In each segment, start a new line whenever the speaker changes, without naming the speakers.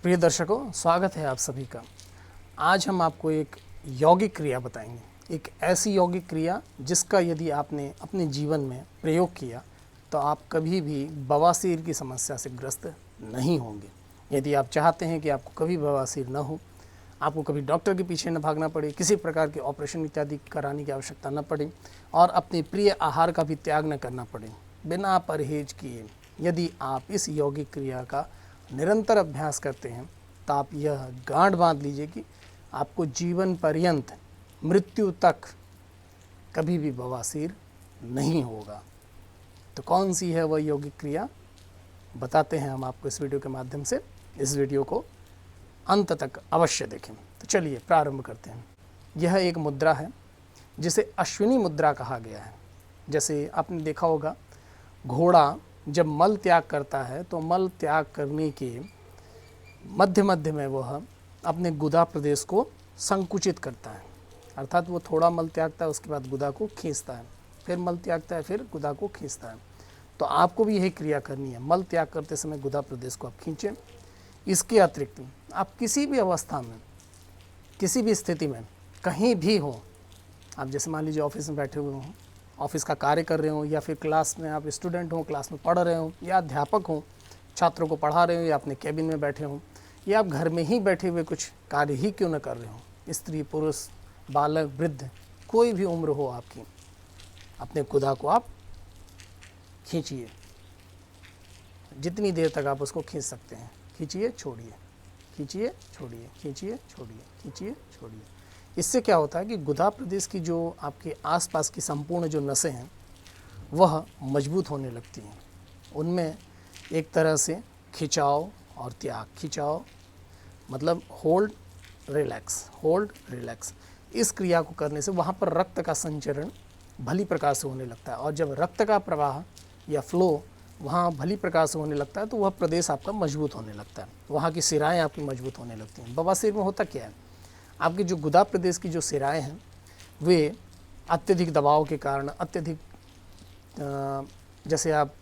प्रिय दर्शकों, स्वागत है आप सभी का। आज हम आपको एक यौगिक क्रिया बताएंगे, एक ऐसी यौगिक क्रिया जिसका यदि आपने अपने जीवन में प्रयोग किया तो आप कभी भी बवासीर की समस्या से ग्रस्त नहीं होंगे। यदि आप चाहते हैं कि आपको कभी बवासीर न हो, आपको कभी डॉक्टर के पीछे न भागना पड़े, किसी प्रकार के ऑपरेशन इत्यादि कराने की आवश्यकता न पड़े और अपने प्रिय आहार का भी त्याग न करना पड़े, बिना परहेज किए यदि आप इस यौगिक क्रिया का निरंतर अभ्यास करते हैं तो आप यह गांठ बांध लीजिए कि आपको जीवन पर्यंत मृत्यु तक कभी भी बवासीर नहीं होगा। तो कौन सी है वह यौगिक क्रिया, बताते हैं हम आपको इस वीडियो के माध्यम से। इस वीडियो को अंत तक अवश्य देखें। तो चलिए प्रारंभ करते हैं। यह एक मुद्रा है जिसे अश्विनी मुद्रा कहा गया है। जैसे आपने देखा होगा, घोड़ा जब मल त्याग करता है तो मल त्याग करने के मध्य मध्य में वह अपने गुदा प्रदेश को संकुचित करता है, अर्थात वो थोड़ा मल त्यागता है, उसके बाद गुदा को खींचता है, फिर मल त्यागता है, फिर गुदा को खींचता है। तो आपको भी यही क्रिया करनी है। मल त्याग करते समय गुदा प्रदेश को आप खींचें। इसके अतिरिक्त आप किसी भी अवस्था में, किसी भी स्थिति में, कहीं भी हो, आप जैसे मान लीजिए ऑफिस में बैठे हुए हों, ऑफिस का कार्य कर रहे हो, या फिर क्लास में आप स्टूडेंट हो, क्लास में पढ़ रहे हो, या अध्यापक हो, छात्रों को पढ़ा रहे हो, या अपने कैबिन में बैठे हो, या आप घर में ही बैठे हुए कुछ कार्य ही क्यों न कर रहे हो, स्त्री पुरुष बालक वृद्ध कोई भी उम्र हो आपकी, अपने गुदा को आप खींचिए। जितनी देर तक आप उसको खींच सकते हैं, खींचिए छोड़िए, खींचिए छोड़िए, खींचिए छोड़िए, खींचिए छोड़िए। इससे क्या होता है कि गुदा प्रदेश की जो आपके आसपास की संपूर्ण जो नसें हैं वह मजबूत होने लगती हैं। उनमें एक तरह से खिंचाव और त्याग, खिंचाव मतलब होल्ड रिलैक्स, होल्ड रिलैक्स। इस क्रिया को करने से वहाँ पर रक्त का संचरण भली प्रकार से होने लगता है, और जब रक्त का प्रवाह या फ्लो वहाँ भली प्रकार से होने लगता है तो वह प्रदेश आपका मजबूत होने लगता है, वहाँ की सिराएँ आपकी मजबूत होने लगती हैं। बवासीर में होता क्या है, आपके जो गुदा प्रदेश की जो सिराएँ हैं वे अत्यधिक दबाव के कारण, अत्यधिक जैसे आप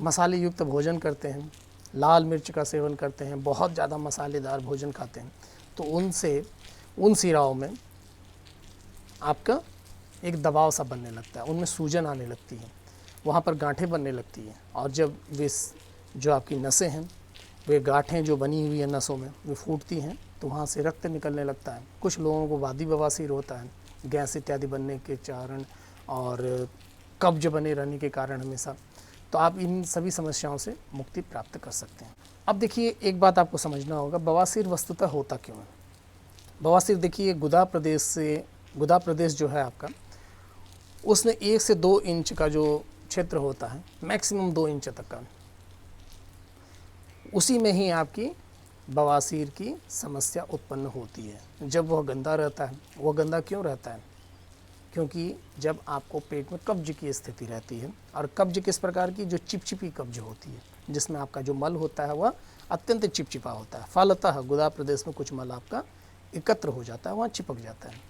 मसाले युक्त भोजन करते हैं, लाल मिर्च का सेवन करते हैं, बहुत ज़्यादा मसालेदार भोजन खाते हैं, तो उनसे उन सिराओं में आपका एक दबाव सा बनने लगता है, उनमें सूजन आने लगती है, वहाँ पर गांठें बनने लगती हैं। और जब वे जो आपकी नसें हैं, वे गांठें जो बनी हुई हैं नसों में, वे फूटती हैं तो वहाँ से रक्त निकलने लगता है। कुछ लोगों को वादी बवासीर होता है, गैस इत्यादि बनने के कारण और कब्ज बने रहने के कारण हमेशा। तो आप इन सभी समस्याओं से मुक्ति प्राप्त कर सकते हैं। अब देखिए, एक बात आपको समझना होगा, बवासीर वस्तुतः होता क्यों है। बवासीर देखिए, गुदा प्रदेश जो है आपका, उसमें 1 से 2 इंच का जो क्षेत्र होता है, मैक्सिमम 2 इंच तक का, उसी में ही आपकी बवासीर की समस्या उत्पन्न होती है। जब वह गंदा रहता है, वह गंदा क्यों रहता है, क्योंकि जब आपको पेट में कब्ज की स्थिति रहती है, और कब्ज किस प्रकार की, जो चिपचिपी कब्ज होती है, जिसमें आपका जो मल होता है वह अत्यंत चिपचिपा होता है। फलतः गुदा प्रदेश में कुछ मल आपका एकत्र हो जाता है, वहाँ चिपक जाता है,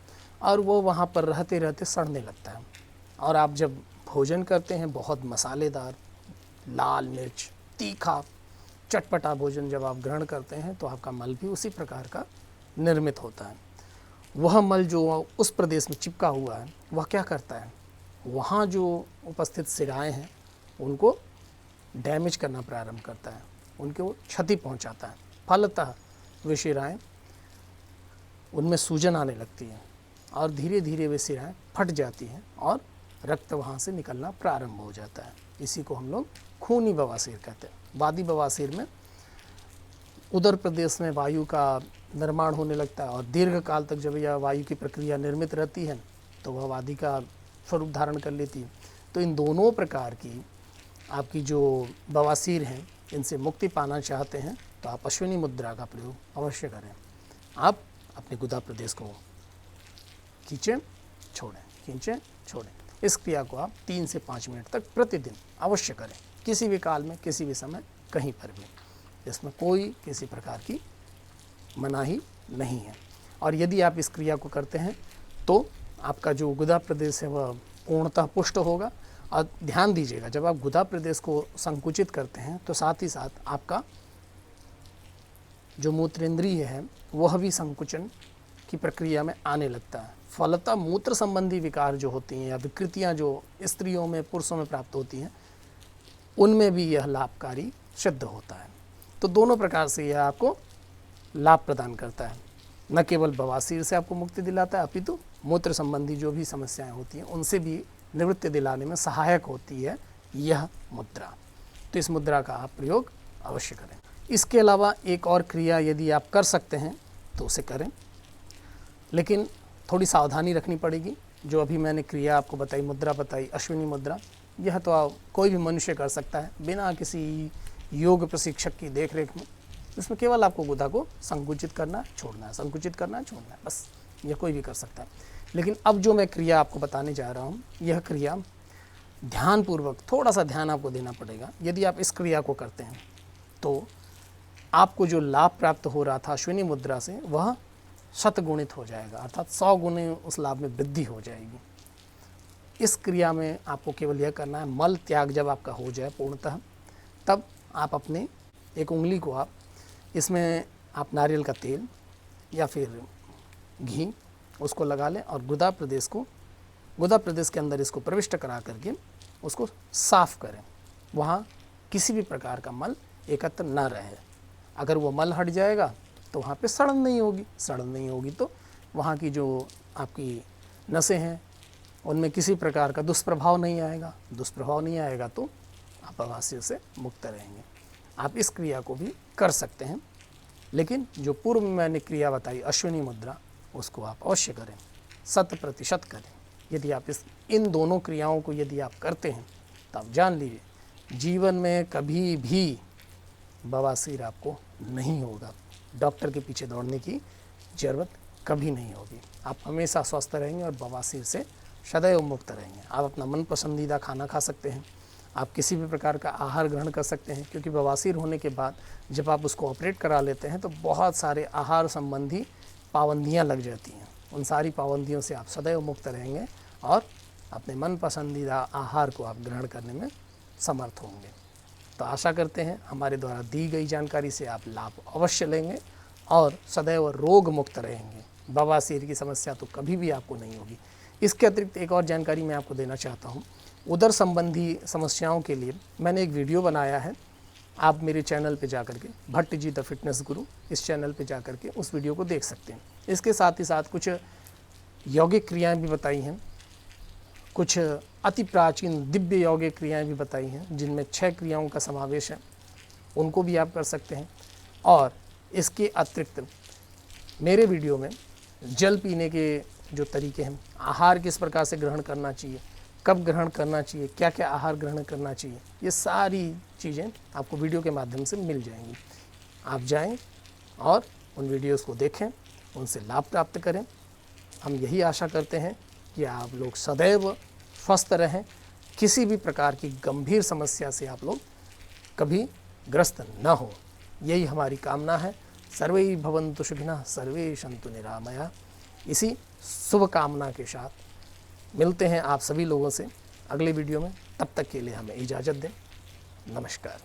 और वो वहाँ पर रहते रहते सड़ने लगता है। और आप जब भोजन करते हैं, बहुत मसालेदार, लाल मिर्च, तीखा, चटपटा भोजन जब आप ग्रहण करते हैं तो आपका मल भी उसी प्रकार का निर्मित होता है। वह मल जो उस प्रदेश में चिपका हुआ है वह क्या करता है, वहाँ जो उपस्थित सिराएँ हैं उनको डैमेज करना प्रारंभ करता है, उनको क्षति पहुँचाता है। फलतः वे सिराएँ, उनमें सूजन आने लगती है, और धीरे धीरे वे सिराएँ फट जाती हैं और रक्त वहाँ से निकलना प्रारंभ हो जाता है। इसी को हम लोग खूनी बवासीर कहते हैं। वादी बवासीर में उदर प्रदेश में वायु का निर्माण होने लगता है, और दीर्घ काल तक जब यह वायु की प्रक्रिया निर्मित रहती है तो वह वादी का स्वरूप धारण कर लेती है। तो इन दोनों प्रकार की आपकी जो बवासीर हैं, इनसे मुक्ति पाना चाहते हैं तो आप अश्विनी मुद्रा का प्रयोग अवश्य करें। आप अपने गुदा प्रदेश को खींचें छोड़ें, खींचें छोड़ें। इस क्रिया को आप 3 से 5 मिनट तक प्रतिदिन अवश्य करें, किसी भी काल में, किसी भी समय, कहीं पर भी। इसमें कोई किसी प्रकार की मनाही नहीं है। और यदि आप इस क्रिया को करते हैं तो आपका जो गुदा प्रदेश है वह पूर्णतः पुष्ट होगा। और ध्यान दीजिएगा, जब आप गुदा प्रदेश को संकुचित करते हैं तो साथ ही साथ आपका जो मूत्रेंद्रिय है वह भी संकुचन की प्रक्रिया में आने लगता है। फलतः मूत्र संबंधी विकार जो होती हैं या विकृतियां जो स्त्रियों में पुरुषों में प्राप्त होती हैं, उनमें भी यह लाभकारी सिद्ध होता है। तो दोनों प्रकार से यह आपको लाभ प्रदान करता है। न केवल बवासीर से आपको मुक्ति दिलाता है, अपितु मूत्र संबंधी जो भी समस्याएं होती हैं उनसे भी निवृत्ति दिलाने में सहायक होती है यह मुद्रा। तो इस मुद्रा का आप प्रयोग अवश्य करें। इसके अलावा एक और क्रिया यदि आप कर सकते हैं तो उसे करें, लेकिन थोड़ी सावधानी रखनी पड़ेगी। जो अभी मैंने क्रिया आपको बताई, मुद्रा बताई, अश्विनी मुद्रा, यह तो कोई भी मनुष्य कर सकता है बिना किसी योग प्रशिक्षक की देखरेख में। इसमें केवल आपको गुदा को संकुचित करना छोड़ना है, संकुचित करना छोड़ना है, बस। यह कोई भी कर सकता है। लेकिन अब जो मैं क्रिया आपको बताने जा रहा हूँ, यह क्रिया ध्यानपूर्वक, थोड़ा सा ध्यान आपको देना पड़ेगा। यदि आप इस क्रिया को करते हैं तो आपको जो लाभ प्राप्त हो रहा था अश्विनी मुद्रा से, वह शतगुणित हो जाएगा, अर्थात 100 गुने उस लाभ में वृद्धि हो जाएगी। इस क्रिया में आपको केवल यह करना है, मल त्याग जब आपका हो जाए पूर्णतः, तब आप अपने एक उंगली को आप इसमें आप नारियल का तेल या फिर घी उसको लगा लें और गुदा प्रदेश के अंदर इसको प्रविष्ट करा करके उसको साफ करें। वहाँ किसी भी प्रकार का मल एकत्र न रहे। अगर वो मल हट जाएगा तो वहाँ पे सड़न नहीं होगी, सड़न नहीं होगी तो वहाँ की जो आपकी नसें हैं उनमें किसी प्रकार का दुष्प्रभाव नहीं आएगा। दुष्प्रभाव नहीं आएगा तो आप बवासीर से मुक्त रहेंगे। आप इस क्रिया को भी कर सकते हैं, लेकिन जो पूर्व में मैंने क्रिया बताई अश्विनी मुद्रा, उसको आप अवश्य करें, 100% करें। यदि आप इन दोनों क्रियाओं को यदि आप करते हैं तो आप जान लीजिए जीवन में कभी भी बवासीर आपको नहीं होगा। डॉक्टर के पीछे दौड़ने की ज़रूरत कभी नहीं होगी। आप हमेशा स्वस्थ रहेंगे और बवासीर से सदैव मुक्त रहेंगे। आप अपना मन पसंदीदा खाना खा सकते हैं, आप किसी भी प्रकार का आहार ग्रहण कर सकते हैं, क्योंकि बवासीर होने के बाद जब आप उसको ऑपरेट करा लेते हैं तो बहुत सारे आहार संबंधी पाबंदियां लग जाती हैं। उन सारी पाबंदियों से आप सदैव मुक्त रहेंगे और अपने मन पसंदीदा आहार को आप ग्रहण करने में समर्थ होंगे। तो आशा करते हैं हमारे द्वारा दी गई जानकारी से आप लाभ अवश्य लेंगे और सदैव रोग मुक्त रहेंगे। बवासीर की समस्या तो कभी भी आपको नहीं होगी। इसके अतिरिक्त एक और जानकारी मैं आपको देना चाहता हूँ। उदर संबंधी समस्याओं के लिए मैंने एक वीडियो बनाया है। आप मेरे चैनल पे जाकर के, भट्ट जी द फिटनेस गुरु, इस चैनल पे जाकर के उस वीडियो को देख सकते हैं। इसके साथ ही साथ कुछ यौगिक क्रियाएं भी बताई हैं, कुछ अति प्राचीन दिव्य यौगिक क्रियाएं भी बताई हैं, जिनमें 6 क्रियाओं का समावेश है। उनको भी आप कर सकते हैं। और इसके अतिरिक्त मेरे वीडियो में जल पीने के जो तरीके हैं, आहार किस प्रकार से ग्रहण करना चाहिए, कब ग्रहण करना चाहिए, क्या क्या आहार ग्रहण करना चाहिए, ये सारी चीज़ें आपको वीडियो के माध्यम से मिल जाएंगी। आप जाएं और उन वीडियोस को देखें, उनसे लाभ प्राप्त करें। हम यही आशा करते हैं कि आप लोग सदैव स्वस्थ रहें, किसी भी प्रकार की गंभीर समस्या से आप लोग कभी ग्रस्त न हो, यही हमारी कामना है। सर्वे भवन्तु शुभिनः, सर्वे सन्तु निरामया। इसी शुभ कामना के साथ मिलते हैं आप सभी लोगों से अगले वीडियो में। तब तक के लिए हमें इजाज़त दें। नमस्कार।